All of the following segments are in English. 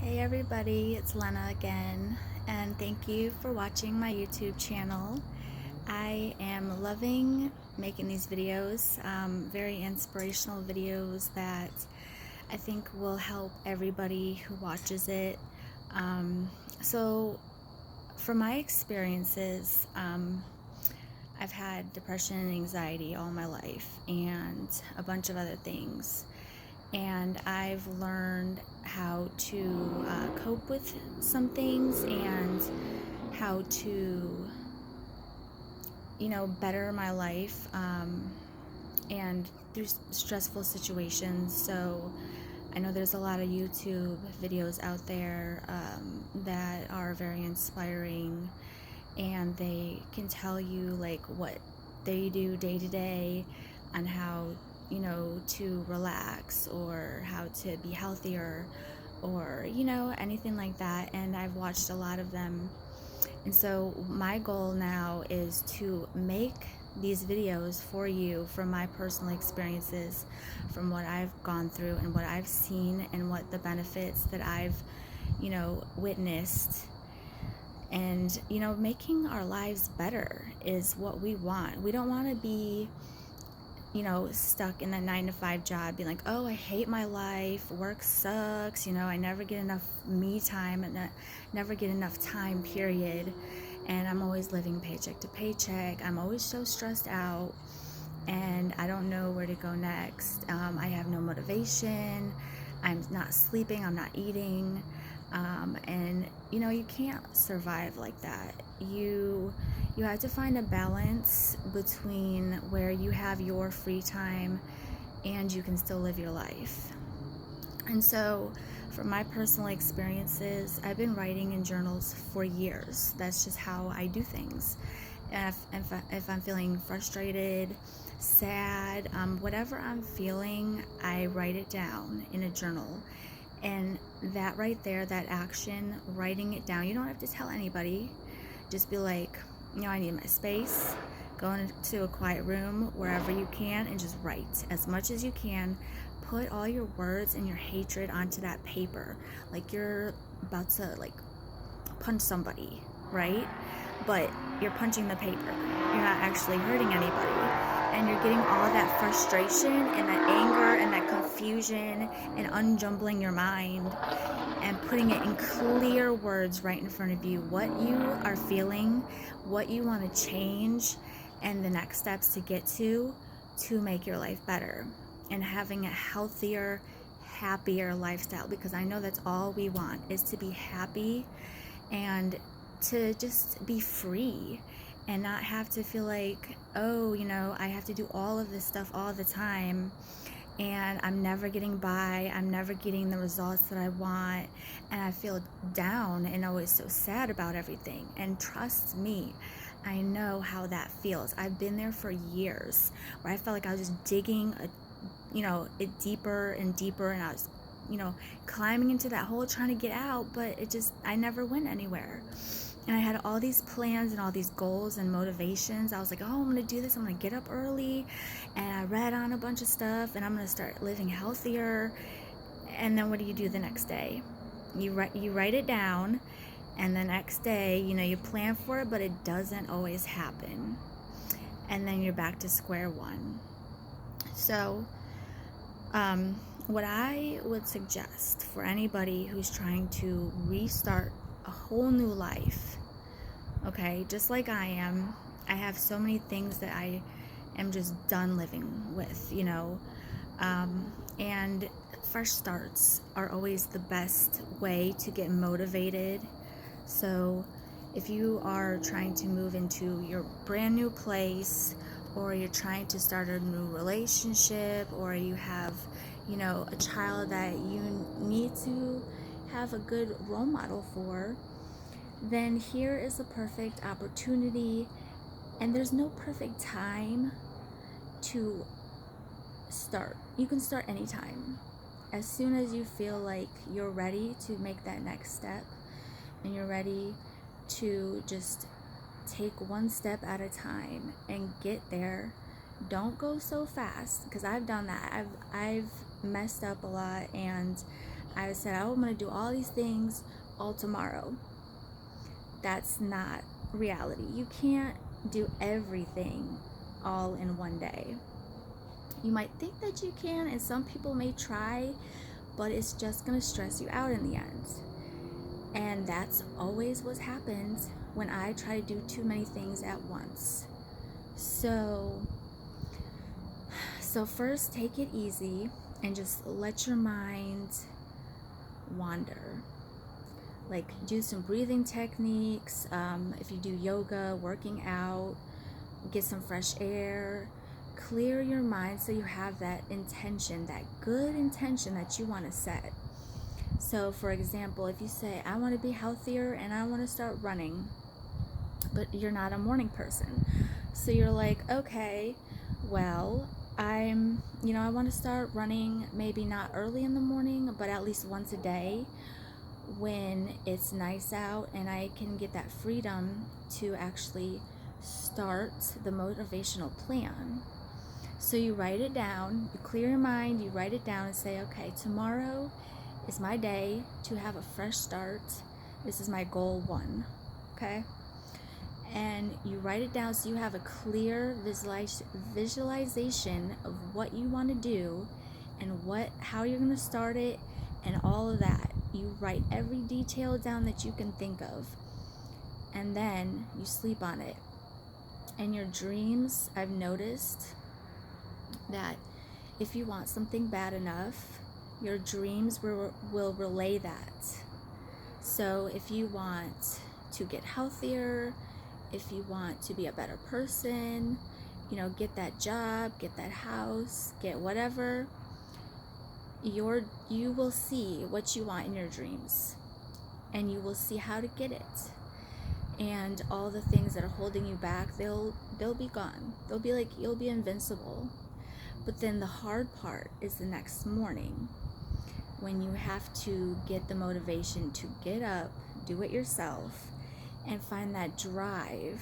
Hey everybody, it's Lena again, and thank you for watching my YouTube channel. I am loving making these videos, very inspirational videos that I think will help everybody who watches it. So from my experiences, I've had depression and anxiety all my life and a bunch of other things. And I've learned how to cope with some things and how to, better my life and through stressful situations. So I know there's a lot of YouTube videos out there that are very inspiring, and they can tell you like what they do day to day on how to relax or how to be healthier or anything like that. And I've watched a lot of them, and so my goal now is to make these videos for you from my personal experiences, from what I've gone through and what I've seen and what the benefits that I've witnessed. And making our lives better is what we want. We don't want to be stuck in a 9-to-5 job, being like, oh, I hate my life, work sucks, I never get enough me time and never get enough time, period. And I'm always living paycheck to paycheck. I'm always so stressed out and I don't know where to go next. I have no motivation. I'm not sleeping, I'm not eating. And you can't survive like that. You have to find a balance between where you have your free time and you can still live your life. And so from my personal experiences, I've been writing in journals for years. That's just how I do things. And if I'm feeling frustrated, sad, whatever I'm feeling, I write it down in a journal. And that right there, that action, writing it down, you don't have to tell anybody. Just be like, I need my space. Go into a quiet room, wherever you can, and just write as much as you can. Put all your words and your hatred onto that paper, like you're about to punch somebody, right? But you're punching the paper. You're not actually hurting anybody. And you're getting all that frustration and that anger and that confusion and unjumbling your mind and putting it in clear words right in front of you, what you are feeling, what you want to change, and the next steps to get to make your life better and having a healthier, happier lifestyle. Because I know that's all we want, is to be happy and to just be free and not have to feel like, oh, I have to do all of this stuff all the time and I'm never getting by, I'm never getting the results that I want, and I feel down and always so sad about everything. And trust me, I know how that feels. I've been there for years where I felt like I was just digging it deeper and deeper, and I was climbing into that hole trying to get out, but I never went anywhere. And I had all these plans and all these goals and motivations. I was like, oh, I'm gonna do this, I'm gonna get up early, and I read on a bunch of stuff, and I'm gonna start living healthier. And then what do you do the next day? You write it down, and the next day, you plan for it, but it doesn't always happen. And then you're back to square one. So what I would suggest for anybody who's trying to restart a whole new life, okay, just like I am, I have so many things that I am just done living with, and fresh starts are always the best way to get motivated. So if you are trying to move into your brand new place, or you're trying to start a new relationship, or you have a child that you need to have a good role model for, then here is a perfect opportunity. And there's no perfect time to start. You can start anytime. As soon as you feel like you're ready to make that next step and you're ready to just take one step at a time and get there. Don't go so fast, because I've done that. I've messed up a lot, and I said, oh, I'm going to do all these things all tomorrow. That's not reality. You can't do everything all in one day. You might think that you can, and some people may try, but it's just going to stress you out in the end. And that's always what happens when I try to do too many things at once. So first, take it easy and just let your mind wander. Like, do some breathing techniques. If you do yoga, working out, get some fresh air. Clear your mind so you have that intention, that good intention that you want to set. So, for example, if you say, I want to be healthier and I want to start running, but you're not a morning person. So you're like, okay, well, I want to start running, maybe not early in the morning, but at least once a day when it's nice out and I can get that freedom to actually start the motivational plan. So you write it down, you clear your mind, you write it down and say, okay, tomorrow is my day to have a fresh start. This is my goal 1, okay? And you write it down so you have a clear visualization of what you want to do and how you're going to start it and all of that. You write every detail down that you can think of, and then you sleep on it. And your dreams, I've noticed that if you want something bad enough, your dreams will relay that. So if you want to get healthier, if you want to be a better person, get that job, get that house, get whatever, you will see what you want in your dreams, and you will see how to get it. And all the things that are holding you back, they'll be gone. They'll be like, you'll be invincible. But then the hard part is the next morning, when you have to get the motivation to get up, do it yourself, and find that drive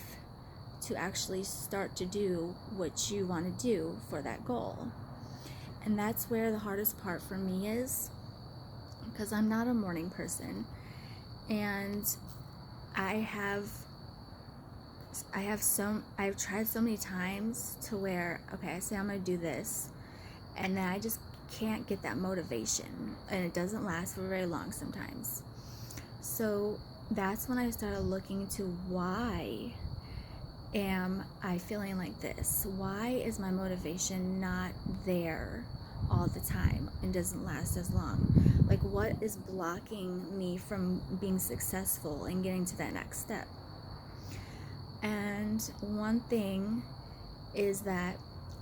to actually start to do what you want to do for that goal. And that's where the hardest part for me is, because I'm not a morning person, and I've tried so many times to where, okay, I say I'm going to do this, and then I just can't get that motivation, and it doesn't last for very long sometimes. So that's when I started looking into, why am I feeling like this? Why is my motivation not there all the time and doesn't last as long? Like, what is blocking me from being successful and getting to that next step? And one thing is that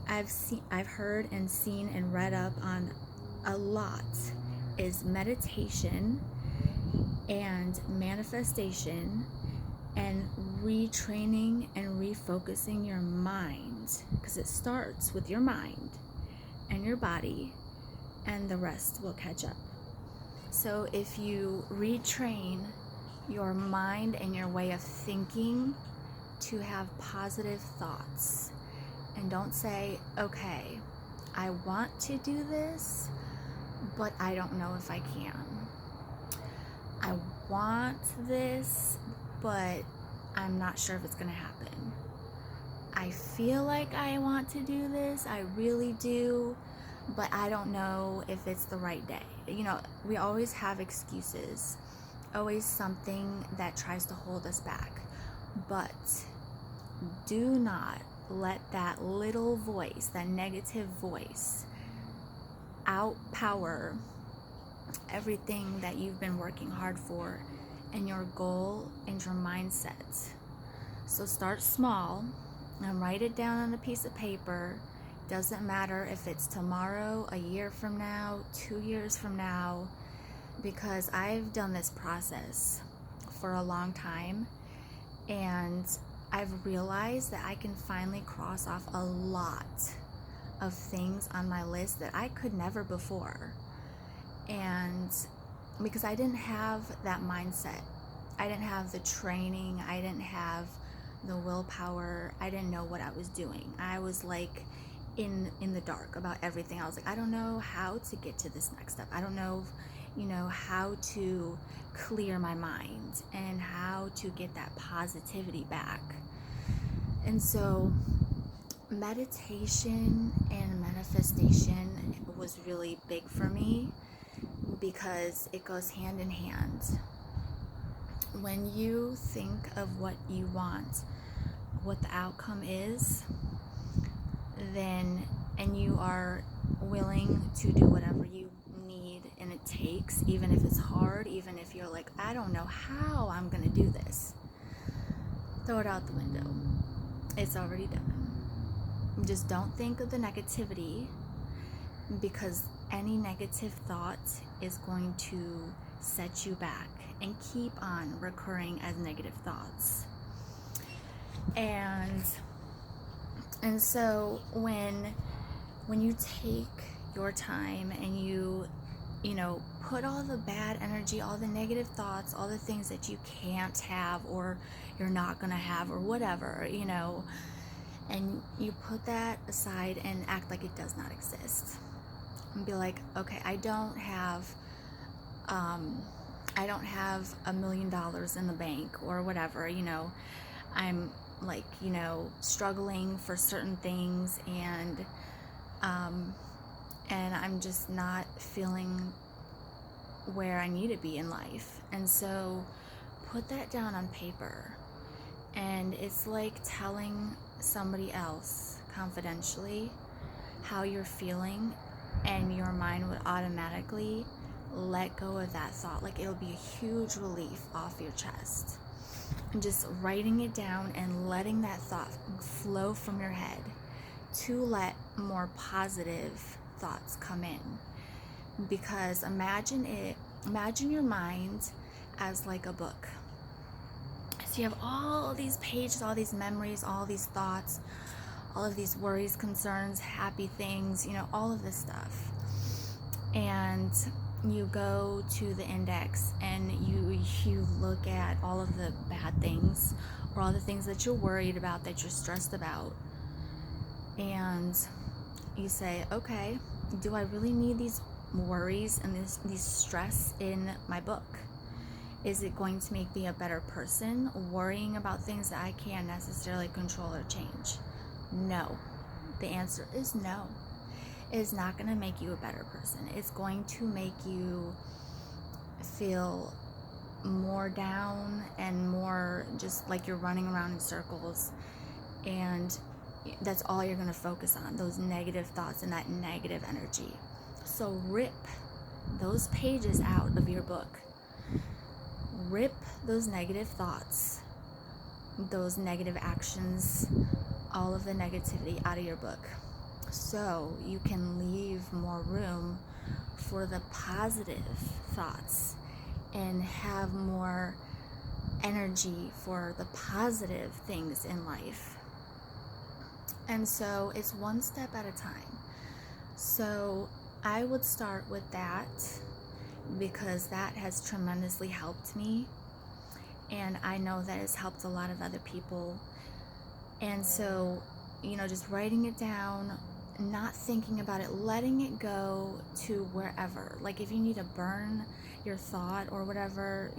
I've heard and seen and read up on a lot is meditation and manifestation and retraining and refocusing your mind, because it starts with your mind and your body, and the rest will catch up. So if you retrain your mind and your way of thinking to have positive thoughts, and don't say, okay, I want to do this, but I don't know if I can. I want this, but I'm not sure if it's going to happen. I feel like I want to do this, I really do, but I don't know if it's the right day. We always have excuses, always something that tries to hold us back. But do not let that little voice, that negative voice, outpower everything that you've been working hard for and your goal and your mindset. So start small and write it down on a piece of paper. Doesn't matter if it's tomorrow, a year from now, 2 years from now, because I've done this process for a long time, and I've realized that I can finally cross off a lot of things on my list that I could never before. And because I didn't have that mindset, I didn't have the training, I didn't have the willpower, I didn't know what I was doing. I was like in the dark about everything. I was like, I don't know how to get to this next step. I don't know, how to clear my mind and how to get that positivity back. And so meditation and manifestation was really big for me because it goes hand in hand. When you think of what you want, what the outcome is, then, and you are willing to do whatever you need and it takes, even if it's hard, even if you're like, I don't know how I'm gonna do this, throw it out the window. It's already done. Just don't think of the negativity, because any negative thought is going to set you back and keep on recurring as negative thoughts. And so when you take your time and you put all the bad energy, all the negative thoughts, all the things that you can't have or you're not gonna have or whatever, and you put that aside and act like it does not exist, and be like, okay, I don't have $1 million in the bank or whatever, I'm like, struggling for certain things, and I'm just not feeling where I need to be in life. And so put that down on paper, and it's like telling somebody else confidentially how you're feeling, and your mind would automatically let go of that thought. Like, it'll be a huge relief off your chest. And just writing it down and letting that thought flow from your head to let more positive thoughts come in. Because imagine your mind as like a book. So you have all these pages, all these memories, all these thoughts, all of these worries, concerns, happy things, all of this stuff. And you go to the index and you look at all of the bad things or all the things that you're worried about, that you're stressed about, and you say, okay, do I really need these worries and these stress in my book? Is it going to make me a better person, worrying about things that I can't necessarily control or change? No. The answer is no. It is not going to make you a better person. It's going to make you feel more down and more just like you're running around in circles, and that's all you're going to focus on, those negative thoughts and that negative energy. So rip those pages out of your book. Rip those negative thoughts, those negative actions, all of the negativity out of your book, so you can leave more room for the positive thoughts and have more energy for the positive things in life. And so it's one step at a time. So I would start with that, because that has tremendously helped me, and I know that has helped a lot of other people. And so, just writing it down, not thinking about it, letting it go to wherever. Like, if you need to burn your thought or whatever,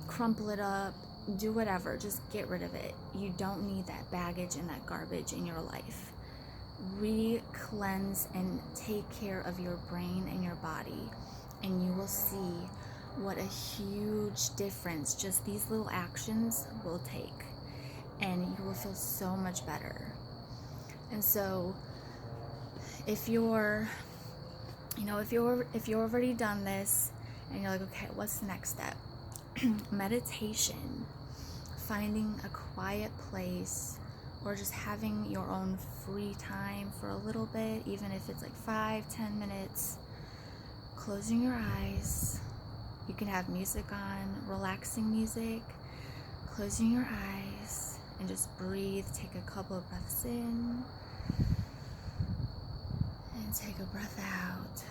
crumple it up, do whatever, just get rid of it. You don't need that baggage and that garbage in your life. Cleanse and take care of your brain and your body, and you will see what a huge difference just these little actions will take, and you will feel so much better. And so if you're already done this and you're like, okay, what's the next step? Meditation, finding a quiet place, or just having your own free time for a little bit, even if it's like 5-10 minutes, closing your eyes. You can have music on, relaxing music, closing your eyes, and just breathe. Take a couple of breaths in and take a breath out.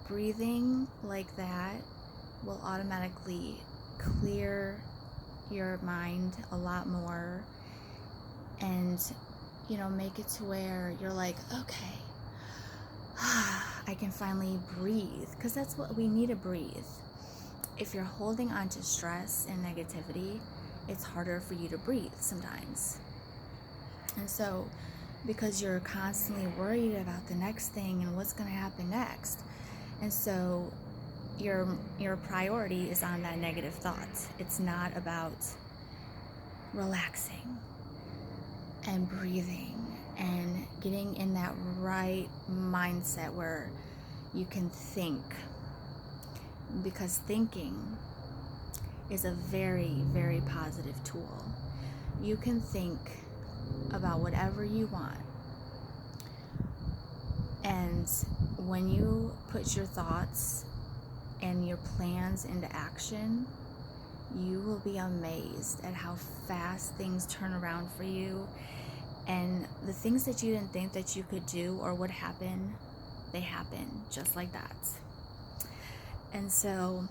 Breathing like that will automatically clear your mind a lot more, and make it to where you're like, okay, I can finally breathe, because that's what we need to breathe. If you're holding on to stress and negativity, it's harder for you to breathe sometimes. And so, because you're constantly worried about the next thing and what's going to happen next, and so your priority is on that negative thought. It's not about relaxing and breathing and getting in that right mindset where you can think, because thinking is a very, very positive tool. You can think about whatever you want, and when you put your thoughts and your plans into action, you will be amazed at how fast things turn around for you, and the things that you didn't think that you could do or would happen, they happen just like that. And so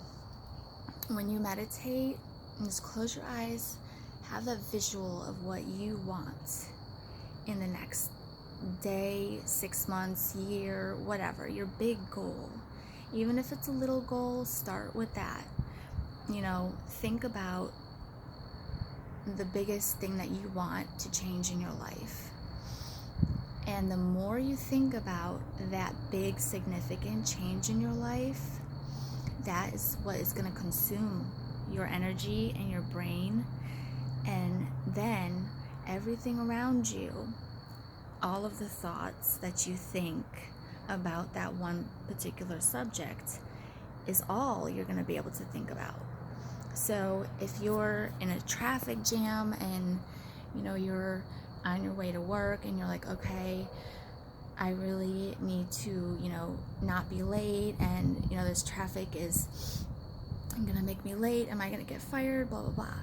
when you meditate, just close your eyes, have that visual of what you want in the next day, 6 months, year, whatever, your big goal. Even if it's a little goal, start with that. Think about the biggest thing that you want to change in your life. And the more you think about that big, significant change in your life, that is what is going to consume your energy and your brain. And then everything around you, all of the thoughts that you think about that one particular subject, is all you're going to be able to think about. So if you're in a traffic jam and you're on your way to work and you're like, okay, I really need to not be late, and this traffic is gonna make me late, am I gonna get fired, blah blah blah.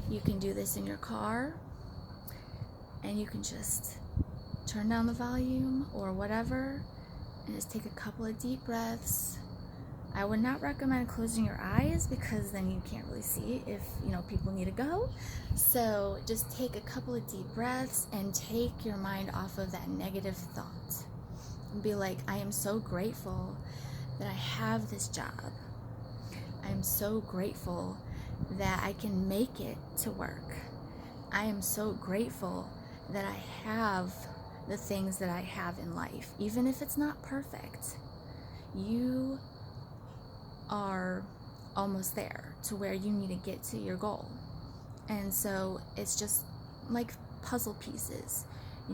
You can do this in your car, and you can just turn down the volume or whatever and just take a couple of deep breaths. I would not recommend closing your eyes, because then you can't really see if people need to go. So just take a couple of deep breaths and take your mind off of that negative thought and be like, I am so grateful that I have this job. I am so grateful that I can make it to work. I am so grateful that I have the things that I have in life. Even if it's not perfect, you are almost there to where you need to get to your goal. And so it's just like puzzle pieces.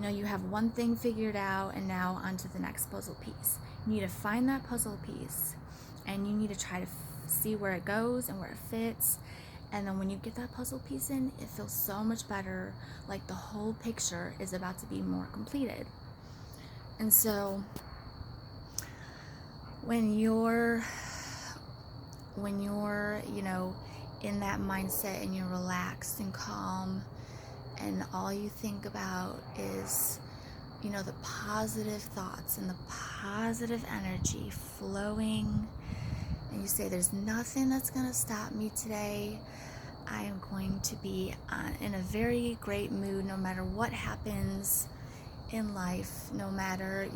You have one thing figured out, and now onto the next puzzle piece. You need to find that puzzle piece, and you need to try to see where it goes and where it fits. And then when you get that puzzle piece in, it feels so much better, like the whole picture is about to be more completed. And so when you're in that mindset and you're relaxed and calm, and all you think about is the positive thoughts and the positive energy flowing, and you say, there's nothing that's going to stop me today. I am going to be in a very great mood no matter what happens in life, no matter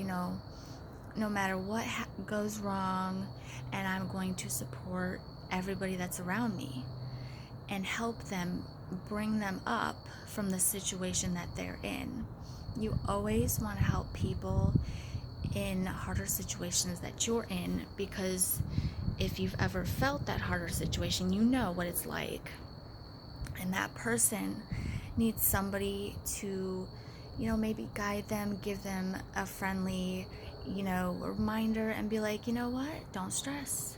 what goes wrong, and I'm going to support everybody that's around me and help them, bring them up from the situation that they're in. You always want to help people in harder situations that you're in, because if you've ever felt that harder situation, you know what it's like. And that person needs somebody to, maybe guide them, give them a friendly, reminder, and be like, what? Don't stress.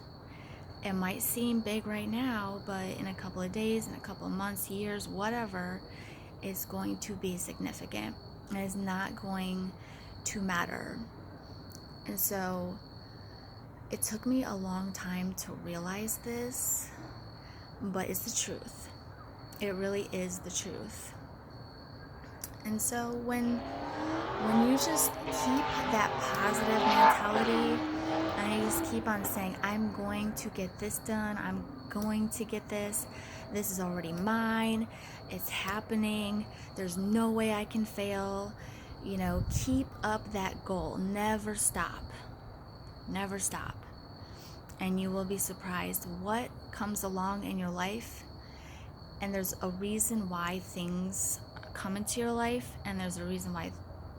It might seem big right now, but in a couple of days, in a couple of months, years, whatever, it's going to be significant. And it's not going to matter. And so it took me a long time to realize this, but it's the truth. It really is the truth. And so when you just keep that positive mentality, and you just keep on saying, I'm going to get this done, I'm going to get this is already mine, it's happening, there's no way I can fail, keep up that goal, never stop. Never stop. And you will be surprised what comes along in your life. And there's a reason why things come into your life, and there's a reason why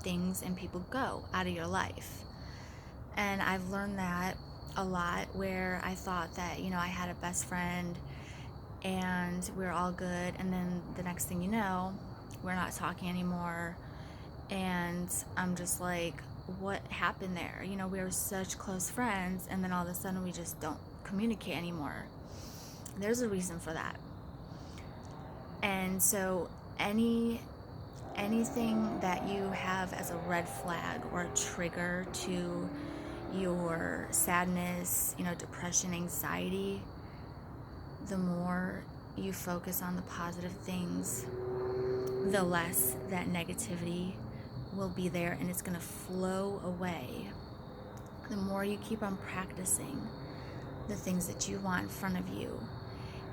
things and people go out of your life. And I've learned that a lot, where I thought that, I had a best friend and we were all good, and then the next thing you know, we're not talking anymore, and I'm just like, what happened there? We were such close friends, and then all of a sudden we just don't communicate anymore. There's a reason for that. And so anything that you have as a red flag or a trigger to your sadness, depression, anxiety, the more you focus on the positive things, the less that negativity will be there, and it's going to flow away. The more you keep on practicing the things that you want in front of you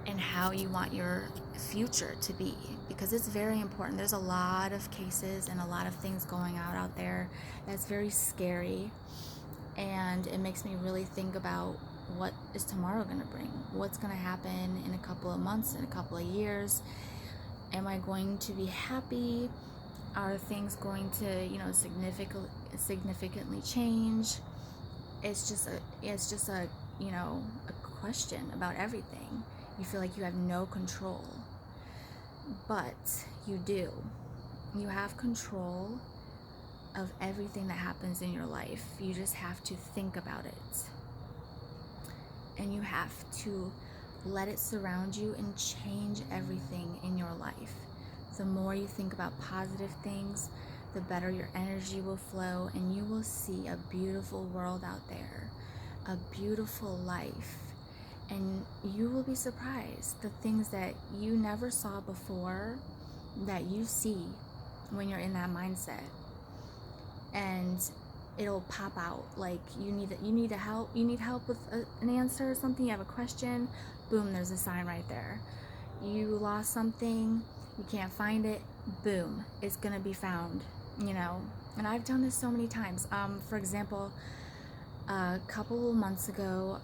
and how you want your future to be, because it's very important. There's a lot of cases and a lot of things going out there that's very scary, and it makes me really think about, what is tomorrow going to bring? What's going to happen in a couple of months, in a couple of years? Am I going to be happy? Are things going to, significantly change? It's just a question about everything. You feel like you have no control, but you do. You have control of everything that happens in your life. You just have to think about it. And you have to let it surround you and change everything in your life. The more you think about positive things, the better your energy will flow, and you will see a beautiful world out there, a beautiful life. And you will be surprised, the things that you never saw before that you see when you're in that mindset. And it'll pop out, like you need help with an answer or something, you have a question, boom, there's a sign right there. You lost something, you can't find it, boom, it's gonna be found, And I've done this so many times. For example, a couple months ago,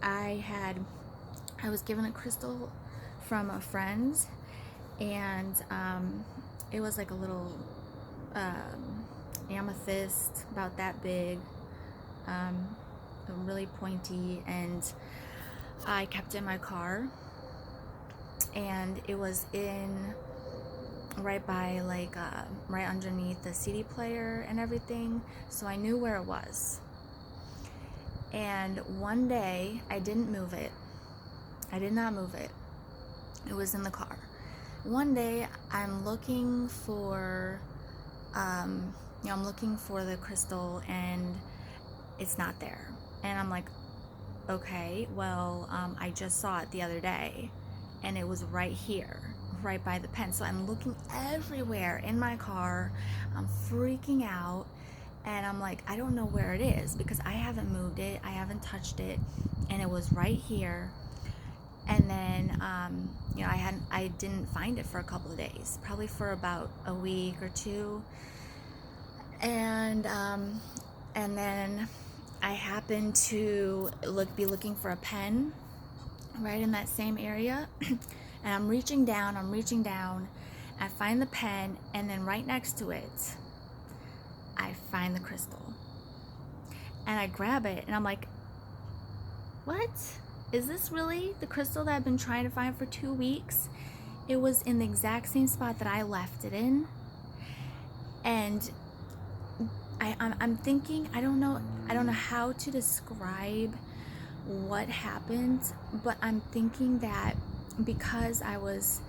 I was given a crystal from a friend, and it was like a little amethyst about that big, really pointy, and I kept it in my car, and it was right by right underneath the CD player and everything, so I knew where it was. And one day I didn't move it. I did not move it. It was in the car. One day I'm looking for the crystal, and it's not there. And I'm like, okay, well, I just saw it the other day, and it was right here, right by the pen. So I'm looking everywhere in my car. I'm freaking out, and I'm like, I don't know where it is, because I haven't moved it, I haven't touched it, and it was right here. And then I didn't find it for a couple of days, probably for about a week or two. And then I happened to be looking for a pen right in that same area, and I'm reaching down, I find the pen, and then right next to it, I find the crystal. And I grab it, and I'm like, what? Is this really the crystal that I've been trying to find for 2 weeks? It was in the exact same spot that I left it in. And I'm thinking, I don't know how to describe what happened, but I'm thinking that because I was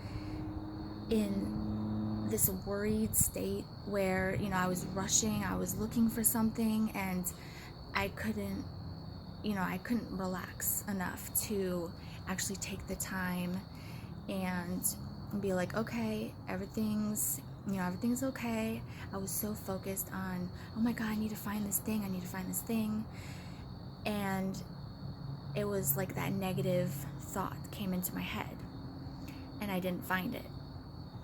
in this worried state where, I was rushing, I was looking for something, and I couldn't relax enough to actually take the time and be like, okay, everything's okay. I was so focused on, oh my God, I need to find this thing. And it was like that negative thought came into my head, and I didn't find it.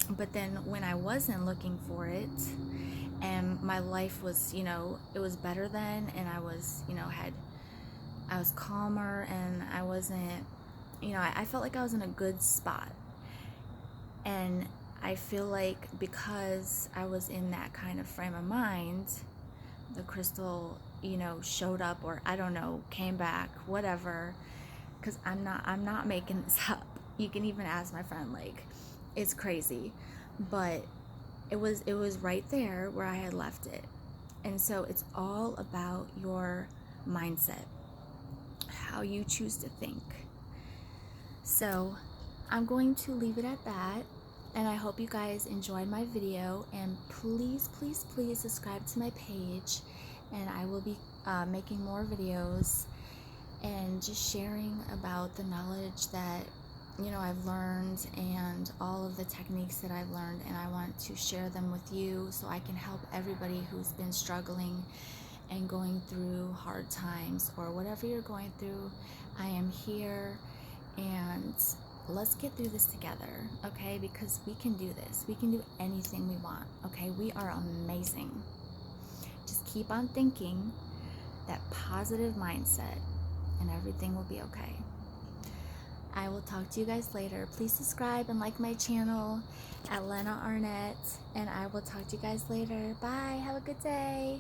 But then when I wasn't looking for it, and my life was, it was better then, and I was, had I was calmer, and I wasn't, I felt like I was in a good spot. And I feel like because I was in that kind of frame of mind, the crystal, showed up, or I don't know, came back, whatever. Because I'm not making this up. You can even ask my friend, like, it's crazy. But it was right there where I had left it. And so it's all about your mindset, how you choose to think. So I'm going to leave it at that. And I hope you guys enjoyed my video. And please, please, please subscribe to my page. And I will be making more videos and just sharing about the knowledge that I've learned, and all of the techniques that I've learned, and I want to share them with you so I can help everybody who's been struggling and going through hard times, or whatever you're going through. I am here, and let's get through this together, okay? Because we can do this. We can do anything we want, okay? We are amazing. Just keep on thinking that positive mindset, and everything will be okay. I will talk to you guys later. Please subscribe and like my channel at Lena Arnett, and I will talk to you guys later. Bye. Have a good day.